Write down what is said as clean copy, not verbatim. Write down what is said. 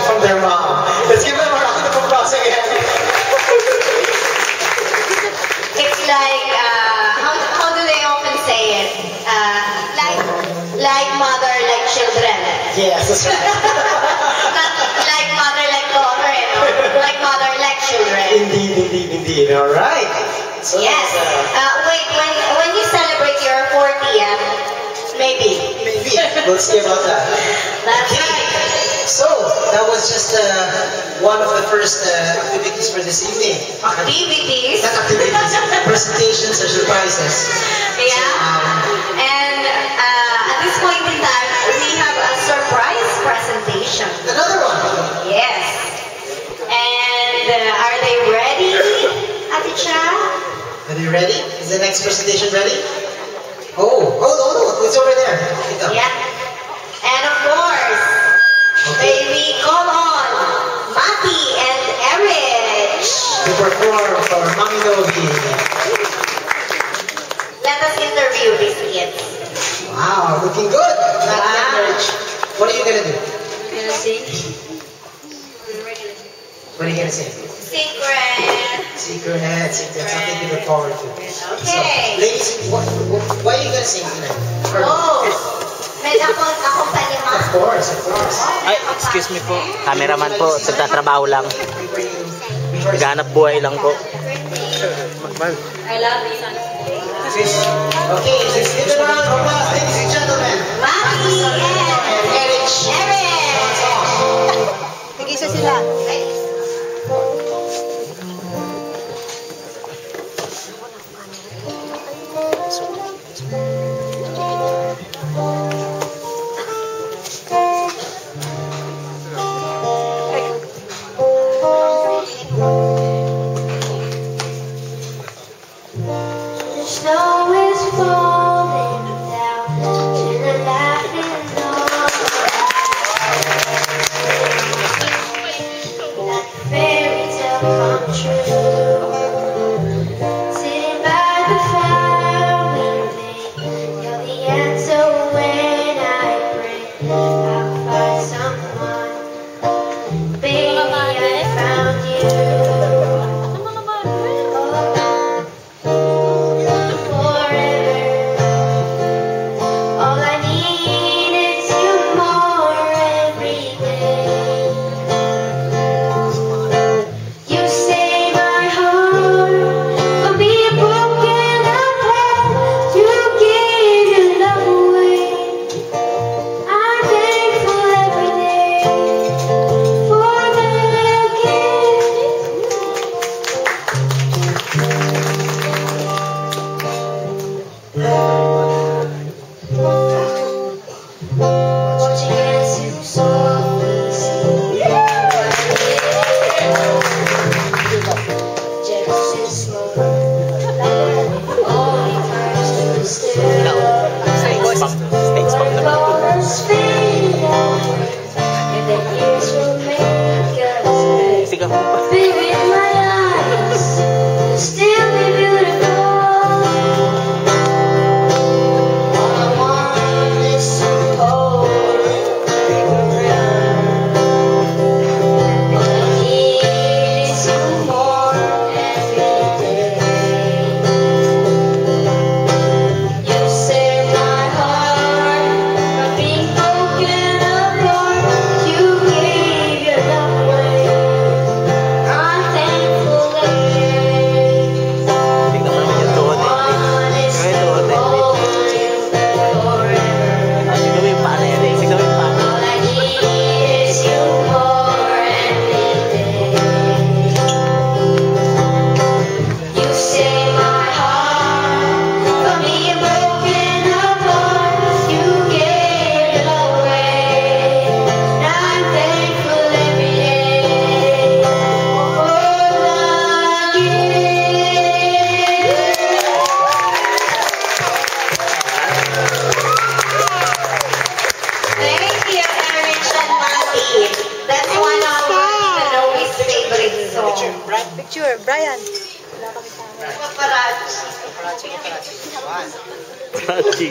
from their mom. Let's give them a round of applause again. It's like, how do they often say it? Like mother, like children. Yes, that's right. Not like mother, like daughter, you know? Like mother, like children. Indeed. All right. So Yes. Wait, when you celebrate your 40th, maybe. We'll see about that. That's Okay. right. So, that was just one of the first activities for this evening. Activities. Not activities, presentations or surprises. Yeah. And at this point in time, we have a surprise presentation. Another one. Yes. And are they ready, Ate Cha? Are you ready? Is the next presentation ready? Oh, it's over there. Ito. Yeah. And of course, baby, come on, Mati and Erich. To perform for Mami Novi. Let us interview these kids. Wow, looking good. What are you gonna do? I'm gonna sing. What are you gonna sing? Secret. Secret, something to look forward to. Okay. So, ladies, what are you gonna sing tonight? Oh, may accompaniment. Of course. Ay, excuse me po. Cameraman po, nagtatrabaho lang. Ganap buhay lang po. I love you. Okay, let's give a round of applause, ladies and gentlemen. Mati and Erich. Nag-isa sila. The snow is falling down to the laughing that fairy tale come true. Sitting by the fire we made, you're the answer when I pray. I'll find someone, baby, I found you. Picture, Brian. Paparazzi. Paparazzi.